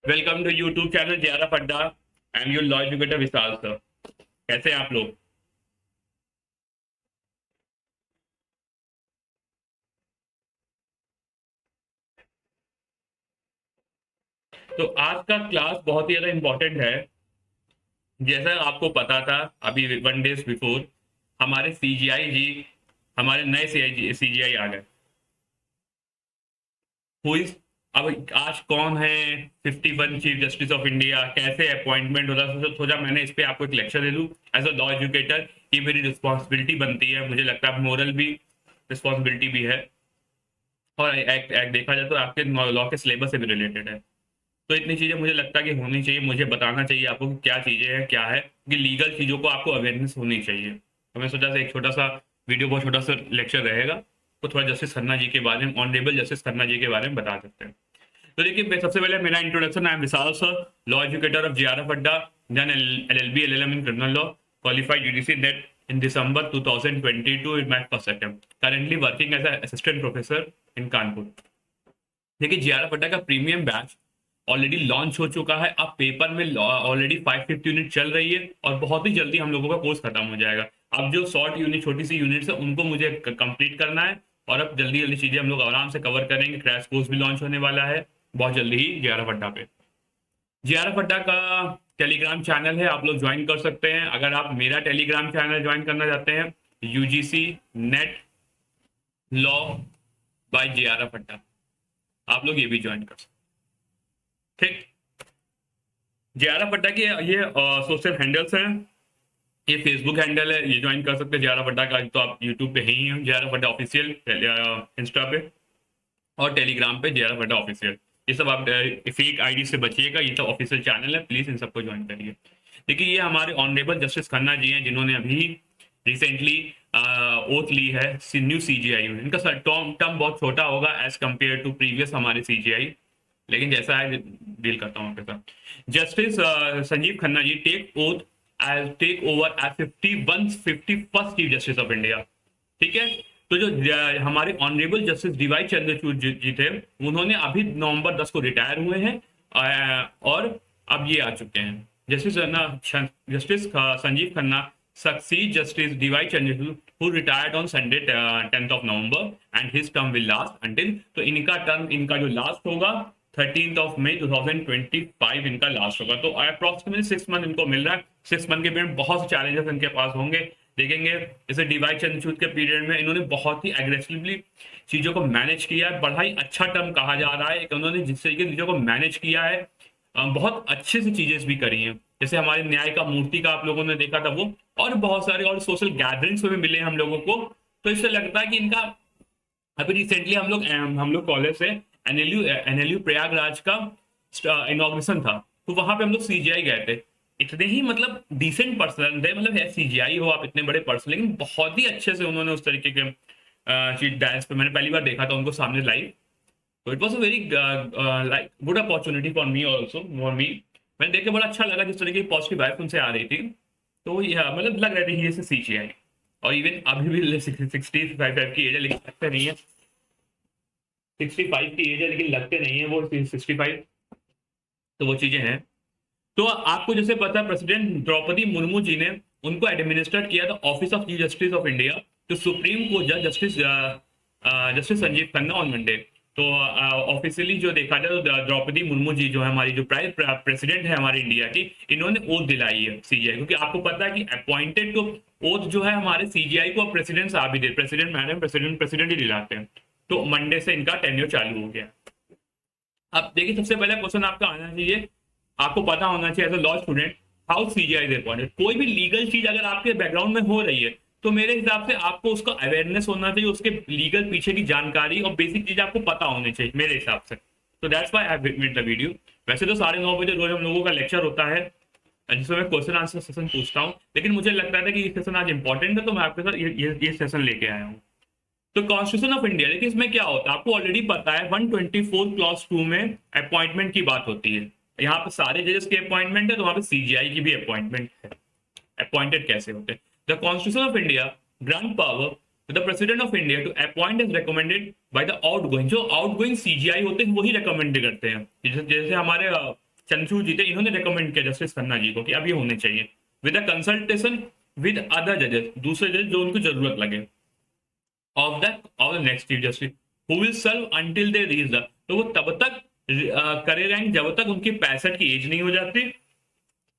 Welcome to YouTube channel JRF Adda. I am your law educator Vishal sir. कैसे हैं आप लोग? तो आज का क्लास बहुत ही ज़्यादा इम्पोर्टेंट है। जैसा आपको पता था, अभी 1 डेज बिफोर हमारे सीजीआई जी, हमारे नए सीजीआई आ गए। हुई अब आज कौन है 51 चीफ जस्टिस ऑफ इंडिया, कैसे अपॉइंटमेंट होता है, सोचा मैंने इस पे आपको एक लेक्चर दे दूं। एज अ लॉ एजुकेटर ये मेरी रिस्पॉन्सिबिलिटी बनती है, मुझे लगता है मोरल भी, रिस्पॉन्सिबिलिटी भी है। और एक्ट एक्ट देखा जाए तो आपके लॉ के सिलेबस से भी रिलेटेड है। तो इतनी चीज़ें मुझे लगता है कि होनी चाहिए, मुझे बताना चाहिए आपको कि क्या चीज़ें हैं, क्या है कि लीगल चीज़ों को आपको अवेयरनेस होनी चाहिए। तो मैं सोचा से एक छोटा सा वीडियो, बहुत छोटा सा लेक्चर रहेगा, तो थोड़ा जस्टिस खन्ना जी के बारे में, ऑनरेबल जस्टिस खन्ना जी के बारे में बता सकते हैं। तो देखिए, सबसे पहले मेरा introduction, I am Vishal sir, law educator of JRF Adda, then LLB LLM in criminal law, qualified UGC NET in December 2022 in my first attempt. Currently working as an assistant professor in Kanpur. देखिए, JRF अड्डा का premium batch already launch हो चुका है। अब paper में already 550 unit चल रही है और बहुत ही जल्दी हम लोगों का कोर्स खत्म हो जाएगा। अब जो शॉर्ट यूनिट, छोटी सी यूनिट्स है, उनको मुझे कंप्लीट करना है और अब जल्दी जल्दी चीजें हम लोग आराम से कवर करेंगे। क्रैश कोर्स भी लॉन्च होने वाला है बहुत जल्दी ही जेआरएफ अड्डा पे। जेआरएफ अड्डा का टेलीग्राम चैनल है, आप लोग ज्वाइन कर सकते हैं। अगर आप मेरा टेलीग्राम चैनल ज्वाइन करना चाहते हैं, UGC net law by JRF अड्डा, आप लोग ये भी ज्वाइन कर सकते हैं। ठीक, जेआरएफ अड्डा के ये सोशल हैंडल्स हैं। ये फेसबुक हैंडल है, ये ज्वाइन कर सकते हैं जेआरएफ अड्डा का। तो आप यूट्यूब पे ही हैं जेआरएफ अड्डा ऑफिशियल, इंस्टा पे और टेलीग्राम पे जेआरएफ अड्डा ऑफिशियल। ये सब आप फेक आईडी से बचिएगा, ये सब ऑफिशियल चैनल है, प्लीज इन सबको ज्वाइन करिए। देखिए, ये हमारे ऑनरेबल जस्टिस खन्ना जी हैं, जिन्होंने अभी रिसेंटली ओथ ली है न्यू सीजीआई में। इनका टर्म बहुत छोटा होगा एज कंपेयर टू प्रीवियस हमारे सीजीआई, लेकिन जैसा है डील करता हूँ आपके साथ। Justice Sanjiv Khanna ji take over as 51st chief justice of India. ठीक है, तो जो हमारे honourable justice DY Chandrachud ji थे, उन्होंने अभी November 10 को रिटायर हुए हैं और अब ये आ चुके हैं। Justice Sanjiv Khanna succeed Justice D.Y. Chandrachud, who retired on Sunday 10th of November, and his term will last until, तो इनका टर्म, इनका जो लास्ट होगा 13th of May 2025 इनका लास्ट होगा। तो अप्रोक्सीमेटली 6 मंथ इनको मिल रहा है। 6 मंथ के पीरियड बहुत से चैलेंजेस इनके पास होंगे, देखेंगे। जैसे डीवाई चंद्रचूड़ के पीरियड में इन्होंने बहुत ही एग्रेसिवली चीजों को मैनेज किया है, बड़ा ही अच्छा टर्म कहा जा रहा है। उन्होंने जिस तरीके से चीजों को मैनेज किया है, बहुत अच्छे से चीजें भी करी हैं। जैसे हमारे न्याय का मूर्ति का आप लोगों ने देखा था वो, और बहुत सारे और सोशल गैदरिंग्स में भी मिले हम लोगों को। तो इससे लगता है कि इनका अभी रिसेंटली हम लोग कॉलेज से एनएलयू प्रयागराज का इनॉग्रेशन था, तो वहां पे हम लोग सीजीआई गए थे। इतने ही मतलब डिसेंट पर्सन थे, मतलब है सीजीआई हो आप, इतने बड़े पर्सन, लेकिन बहुत ही अच्छे से उन्होंने उस तरीके के चीज डांस पे मैंने पहली बार देखा था उनको सामने लाइव। तो it was a very like good opportunity for me also, for me. मैंने देख के बड़ा अच्छा लगा जिस तरीके की पॉजिटिव वाइब उनसे आ रही थी। तो मतलब लग रहे थे ये से सीजीआई। और इवन अभी भी 65 की एज है, लेकिन लगते नहीं है। 65 की एज है लेकिन लगते नहीं है वो 65। तो वो चीजें हैं। तो आपको जैसे पता है, प्रेसिडेंट द्रौपदी मुर्मू जी ने उनको एडमिनिस्ट्रेट किया था office of chief justice of India तो सुप्रीम कोर्ट जज justice justice Sanjiv Khanna on Monday. तो ऑफिशियली जो देखा जाए तो द्रौपदी मुर्मू जी जो है हमारी जो प्रेसिडेंट है हमारी इंडिया की, इन्होंने ओथ दिलाई है सीजीआई, क्योंकि आपको पता है कि अपॉइंटेड तो ओथ जो है हमारे सीजीआई को प्रेसिडेंट साहब ही दे, प्रेसिडेंट मैडम प्रेसिडेंट ही दिलाते हैं। तो मंडे से इनका टेन्योर चालू हो गया। अब देखिए, सबसे पहला क्वेश्चन आपका आना चाहिए, आपको पता होना चाहिए as a law student, how CJI is important. कोई भी लीगल चीज अगर आपके बैकग्राउंड में हो रही है, तो मेरे हिसाब से आपको उसका अवेयरनेस होना चाहिए, उसके लीगल पीछे की जानकारी और बेसिक चीज आपको पता होनी चाहिए मेरे हिसाब से। तो that's why I made the video. वैसे तो 9:30 रोज हम लोगों का लेक्चर होता है, जिसमें मैं क्वेश्चन आंसर सेशन पूछता हूँ, लेकिन मुझे लगता था कि ये सेशन आज इंपॉर्टेंट है, तो मैं आपके साथ ये सेशन लेके आया हूँ। तो कॉन्स्टिट्यूशन ऑफ इंडिया, देखिए इसमें क्या होता है आपको ऑलरेडी पता है। 124 क्लॉज 2 में अपॉइंटमेंट की बात होती है। यहाँ पे सारे जजेस की अपॉइंटमेंट है, तो वहां पे सीजीआई की भी अपॉइंटमेंट है। अपॉइंटेड कैसे होते हैं? The constitution of India grant power to the president of India to appoint as recommended by the outgoing. जो आउटगोइंग सीजीआई होते हैं वही रिकमेंड करते हैं। जैसे हमारे चंद्रचूड़ जी थे, इन्होंने रिकमेंड किया जस्टिस खन्ना जी को कि अब ये होने चाहिए with a consultation with other जजेस, दूसरे जज जो उनको जरूरत लगे, of the next chief justice who will serve until they reach the, तो वो तब तक करे रहेंगे जब तक उनकी 65 की एज नहीं हो जाती,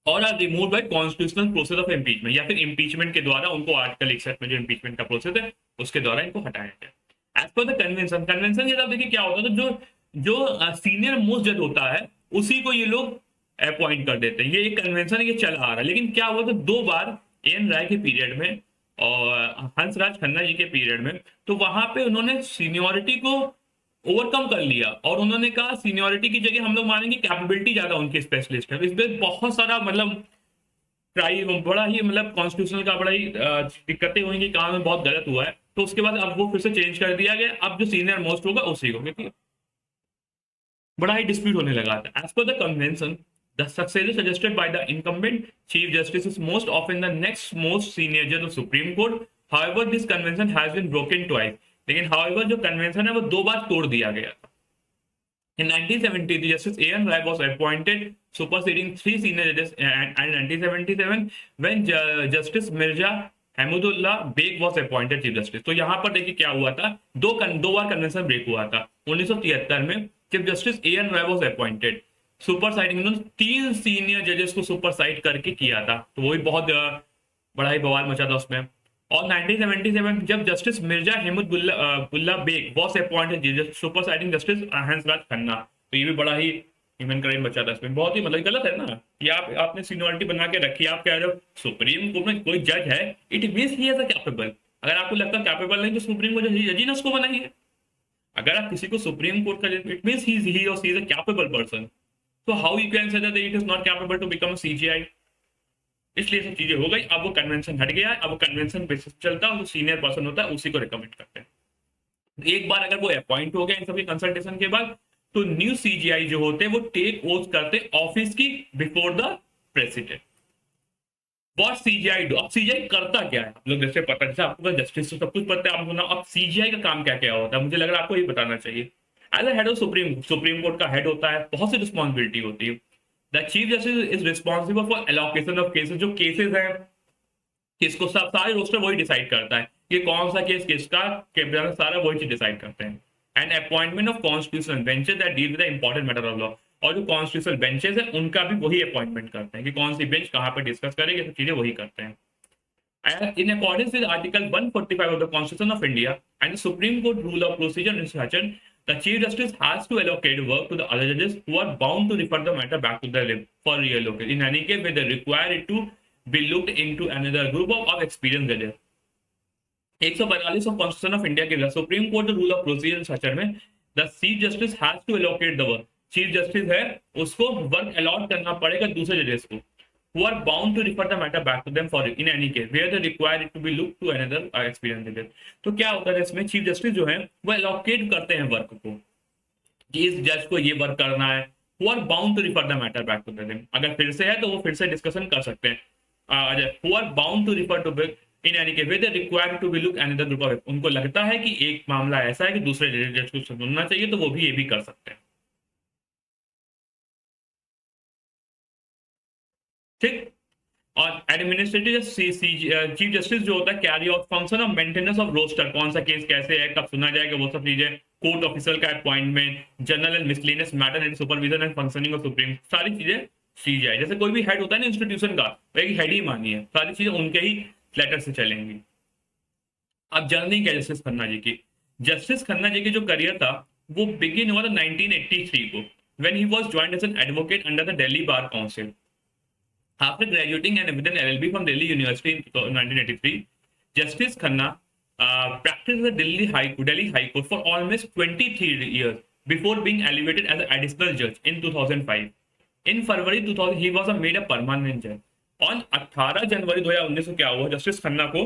और are remove by constitutional process of impeachment, या फिर इम्पीचमेंट के द्वारा उनको आर्टिकल 61 में जो इम्पीचमेंट का प्रोसेस है उसके द्वारा इनको हटाया जाए। As per the convention, convention ये देखिए क्या होता है, तो जो सीनियर मोस्ट जज होता है उसी को ये लोग अपॉइंट कर देते हैं, ये एक कन्वेंशन ये चल आ रहा है। लेकिन क्या हुआ, तो 2 बार एन राय के पीरियड में और हंसराज खन्ना जी के पीरियड में, तो वहां पे उन्होंने सीनियोरिटी को ओवरकम कर लिया और उन्होंने कहा सीनियोरिटी की जगह हम लोग मानेंगे कैपेबिलिटी ज्यादा उनकी स्पेशलिस्ट है। इसमें बहुत सारा मतलब ट्राई बड़ा ही मतलब कॉन्स्टिट्यूशनल का बड़ा ही दिक्कतें हुई कि काम में बहुत गलत हुआ है, तो उसके बाद अब वो फिर से चेंज कर दिया गया, अब जो सीनियर मोस्ट होगा उसी को, क्योंकि बड़ा ही डिस्प्यूट होने लगा था। As per the convention the successor suggested by the incumbent chief justice is most often the next most senior judge of supreme court. However this convention has been broken twice, लेकिन however जो convention है वो 2 बार तोड़ दिया गया। In 1970, the Justice A.N. Rai was appointed, superseding 3 senior judges, and in 1977, when Justice Mirza Hamidullah Beg was appointed Chief Justice. तो यहाँ पर देखिए क्या हुआ था, 2 बार कन्वेंशन ब्रेक हुआ था। 1973 में Chief Justice A.N. Rai was appointed, सुपरसाइडिंग, उन्होंने 3 सीनियर जजेस को सुपरसाइड करके किया था, तो वो भी बहुत बड़ा ही बवाल मचा था उसमें। और 1977 जब justice Mirza Himmatullah Beg was appointed superseding justice Hansraj Khanna, तो ये भी बड़ा ही ह्यूमन क्राइम बचा था इसमें। बहुत ही मतलब गलत है ना कि आपने सीनियरिटी बना के रखी, आप कह रहे हो सुप्रीम कोर्ट में कोई जज है, it means he is capable. अगर आपको लगता है कैपेबल नहीं तो सुप्रीम कोर्ट जज ही ने उसको बनाई है। अगर आप किसी को सुप्रीम कोर्ट का, इट मींस ही और she is a capable person. So how you can say that it is not capable to become a CGI? इसलिए सब चीजें हो गई। अब वो कन्वेंशन हट गया है, अब वो कन्वेंशन बेसिस चलता है, जो सीनियर पर्सन होता है उसी को रिकमेंड करते हैं। एक बार अगर वो अपॉइंट हो गया इन सभी कंसल्टेशन के बाद, तो न्यू सीजीआई जो होते हैं वो टेक ओथ करते ऑफिस की before the president. What CGI do, अब सीजीआई करता क्या है, आप लोग जैसे पता, जैसे आपको जस्टिस तो सब कुछ पता है, आपको ना अब सीजीआई का काम क्या क्या होता है, मुझे लग रहा है आपको ये बताना चाहिए। As a head of supreme court का हेड होता है, बहुत सी रिस्पॉन्सिबिलिटी होती है। The chief justice is responsible for allocation of cases, जो केसेस हैं किसको, सब सारे रोस्टर वही डिसाइड करता है कि कौन सा केस किसका, सारा वही चीज डिसाइड करते हैं। And appointment of constitutional benches that deal with the important matter of law, और जो कॉन्स्टिट्यूशनल बेंचेस है उनका भी वही अपॉइंटमेंट करते हैं कि कौन सी बेंच कहाँ पर डिस्कस करेगी, सब चीजें वही करते हैं। In accordance with Article 145 of the Constitution of India and the Supreme Court Rule of Procedure and Instruction, the Chief Justice has to allocate work to the other judges who are bound to refer the matter back to the limb for reallocate. In any case, where they require it to be looked into another group of experienced judges. 142 of Constitution of India के Supreme Court Rule of Procedure and Instruction में the Chief Justice has to allocate the work. Chief Justice है उसको work allot करना पड़ेगा दूसरे जजेस को, who are bound to refer the matter back to them for in any case where they require it to be looked to another experienced judge. तो क्या होता है इसमें, चीफ जस्टिस जो है वो एलोकेट करते हैं वर्क को कि इस जज को ये वर्क करना है, who are bound to refer the matter back to them। अगर फिर से है तो वो फिर से डिस्कशन कर सकते हैं। who are bound to refer to in any case where they require to be looked another group of, उनको लगता है कि एक मामला ऐसा है कि दूसरे जज को सुनना चाहिए, तो वो भी ये भी कर सकते हैं। ठीक। और एडमिनिस्ट्रेटिव चीफ जस्टिस जो होता है carry out function of maintenance of roster, कौन सा केस कैसे है, कब सुना जाएगा, वो सब चीजें, कोर्ट ऑफिसर का appointment, general and miscellaneous matter and supervision and functioning of supreme, सारी चीजें सीजीआई, जैसे कोई भी हेड होता है ना इंस्टीट्यूशन का, एक हेड ही मानिए, सारी चीजें उनके ही लेटर से चलेंगी। अब जर्नी क्या जस्टिस खन्ना जी की, जस्टिस खन्ना जी की जो करियर था वो बिगिन हुआ था 1983 को, when he was joined as an advocate under the Delhi bar council. After graduating and with an LLB from Delhi University in 1983, Justice Khanna practiced the Delhi High Court for almost 23 years before being elevated as an additional judge in 2005. In February 2000, he was made a permanent judge. On 18 जनवरी 2019 को क्या हुआ, justice Khanna को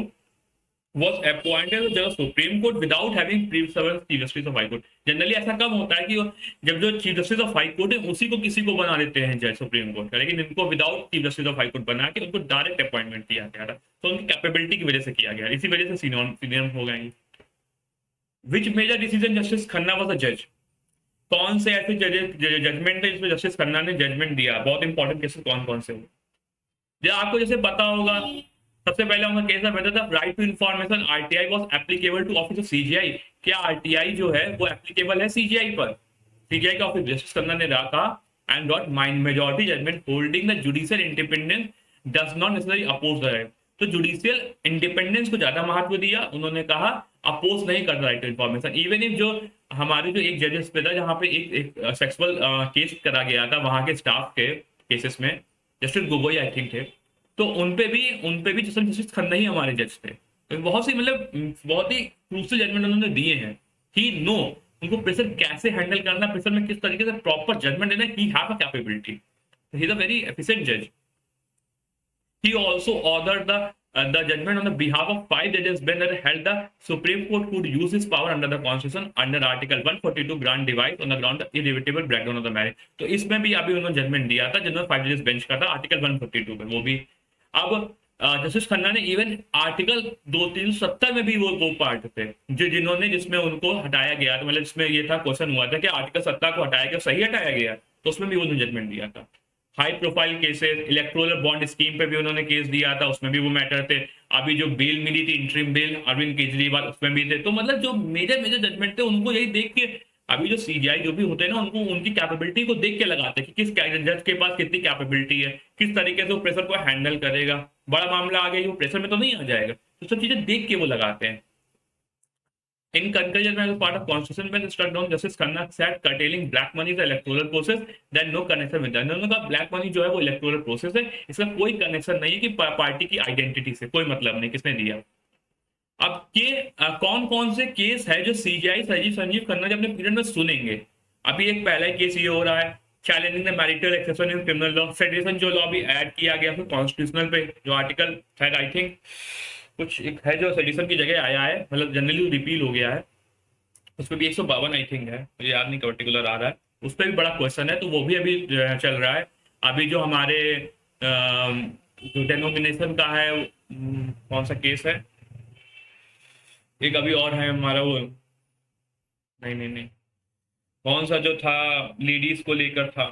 was appointed as judge of Supreme Court without having previous service Chief Justice of High Court. Generally ऐसा कब होता है कि जब जो chief justice of high court है उसी को किसी को बना देते हैं जज सुप्रीम कोर्ट का, लेकिन इनको without chief justice of high court बना के उनको डायरेक्ट अपॉइंटमेंट किया गया था, तो उनकी कैपेबिलिटी की वजह से किया गया, इसी वजह से सीनियर हो गए। Which major decision justice Khanna was a जज, कौन से ऐसे जजमेंट है जिसमें जस्टिस खन्ना ने जजमेंट दिया, बहुत इंपॉर्टेंट केसेस कौन कौन से हो, जो आपको जैसे पता होगा। सबसे पहले उनका केस है the right to information RTI was applicable to office of CJI. क्या आरटीआई जो है वो एप्लीकेबल है सीजीआई पर? सीजीआई का ऑफिस जस्टिस खन्ना ने कहा and got mind majority judgment holding the judicial independence does not necessary oppose the right. तो जुडिशियल इंडिपेंडेंस को ज्यादा महत्व दिया, उन्होंने कहा अपोज नहीं करता right to information. Even if जो हमारे जो एक जजेस पे था जहाँ पे एक सेक्सुअल केस करा गया था वहां के स्टाफ के केसेस में, जस्टिस गोगोई आई थिंक थे, तो उनपे भी जस्टिस खन्ना ही हमारे जज थे। तो बहुत सी मतलब बहुत ही क्रूशियल जजमेंट उन्होंने दिए हैं। ही नो उनको प्रेशर कैसे हैंडल करना, प्रेशर में किस तरीके से प्रॉपर जजमेंट देना, he have a capability, he is a very efficient जज। He also ordered the judgment on the behalf of 5 judges when that held the Supreme Court could use its power under the Constitution under Article 142 grant device on the ground the irrevocable breakdown of the marriage। तो इसमें भी अभी उन्होंने judgement दिया था जिन्होंने 5 जजेस bench का था आर्टिकल 142 में। वो भी अब जस्टिस खन्ना ने इवन आर्टिकल 2370 में भी वो पार्ट थे जो जिन्होंने जिसमें उनको हटाया गया, तो मतलब जिसमें ये था क्वेश्चन हुआ था कि आर्टिकल 70 को हटाया गया, सही हटाया गया, तो उसमें भी उन्होंने जजमेंट दिया था। High profile cases, electoral bond scheme पे भी उन्होंने केस दिया था, उसमें भी वो मैटर थे। अभी जो बेल मिली थी इंटरिम बेल अरविंद केजरीवाल, उसमें भी थे। तो मतलब जो मेजर मेजर जजमेंट थे उनको यही देख के अभी जो सीजीआई जो भी होते हैं ना उनको उनकी कैपेबिलिटी को देख के लगाते हैं कि किस जज के पास कितनी कैपेबिलिटी है, किस तरीके से वो प्रेशर को हैंडल करेगा। बड़ा मामला आ गया वो प्रेशर में तो नहीं आ जाएगा, तो सब चीजें देख के वो लगाते हैं। In conclusion, as part of Constitution bench struck down Justice Khanna said curtailing black money is an electoral process, then no connection with that। उन्होंने कहा ब्लैक मनी जो है वो इलेक्टोरल प्रोसेस है, इसका कोई कनेक्शन नहीं है कि पार्टी की आइडेंटिटी से, कोई मतलब नहीं किसने दिया। अब के कौन कौन से केस है जो सीजीआई संजीव खन्ना जब अपने पीरियड में सुनेंगे। अभी एक पहला केस ये हो रहा है challenging the marital exception in criminal law, sedition जो लॉ भी ऐड किया गया फिर कॉन्स्टिट्यूशनल पे, जो आर्टिकल शायद आई थिंक कुछ एक है जो सेडिशन की जगह आया है, मतलब जनरली रिपील हो गया है, उस पर भी 152 आई थिंक है, मुझे याद नहीं पर्टिकुलर आ रहा है, उस पर भी बड़ा क्वेश्चन है, तो वो भी अभी चल रहा है। अभी जो हमारे जो डेनोमिनेशन का है कौन सा केस है, एक अभी और है हमारा वो नहीं कौन सा जो था लेडीज को लेकर था,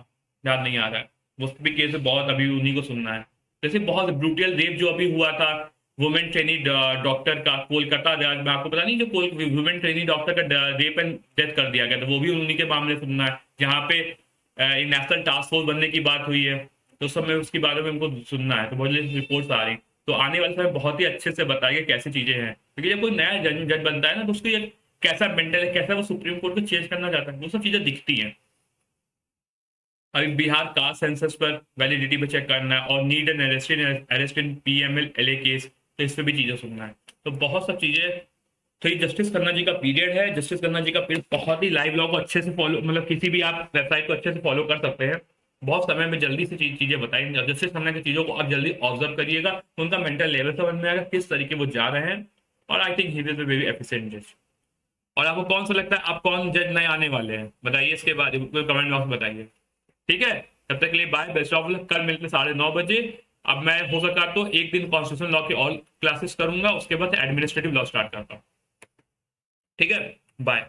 याद नहीं आ रहा है, उस भी केस बहुत अभी उन्हीं को सुनना है। जैसे बहुत ब्रूटल रेप जो अभी हुआ था वुमेन ट्रेनी डॉक्टर का कोलकाता में, आपको पता नहीं जो वुमेन ट्रेनी डॉक्टर का रेप एंड डेथ कर दिया गया था, वो भी उन्हीं के मामले सुनना है, जहाँ पे नेशनल टास्क फोर्स बनने की बात हुई है, तो सब में उसके बारे में हमको सुनना है। तो बहुत रिपोर्ट्स आ रही, तो आने वाले समय बहुत ही अच्छे से बताइए कैसी चीजें हैं, क्योंकि जब कोई नया जज बनता है ना तो उसको ये कैसा मेंटल है, कैसा वो सुप्रीम कोर्ट को चेंज करना चाहता है, वो सब चीजें दिखती हैं। अभी बिहार कास्ट सेंसस पर वैलिडिटी पे चेक करना है और need and arrest in PML LA case, तो इस पे भी चीजें सुनना है। तो बहुत सब चीजें, तो ये जस्टिस खन्ना जी का पीरियड है। जस्टिस खन्ना जी का पीरियड बहुत ही लाइव लॉ को अच्छे से फॉलो, मतलब किसी भी आप वेबसाइट को अच्छे से फॉलो कर सकते हैं, बहुत समय में जल्दी से चीजें बताएंगे। जस्टिस खन्ना की चीजों को आप जल्दी ऑब्जर्व करिएगा, उनका मेंटल लेवल समझ में आएगा किस तरीके वो जा रहे हैं, और I think he is a very efficient जज। और आपको कौन सा लगता है आप कौन जज नए आने वाले हैं, बताइए इसके बारे में कमेंट बॉक्स में बताइए। ठीक है, तब तक के लिए बाय, बेस्ट ऑफ लक। कल मिलते 9:30 बजे। अब मैं हो सका तो एक दिन कॉन्स्टिट्यूशन लॉ की ऑल क्लासेस करूंगा, उसके बाद एडमिनिस्ट्रेटिव लॉ स्टार्ट करता हूँ। ठीक है, बाय।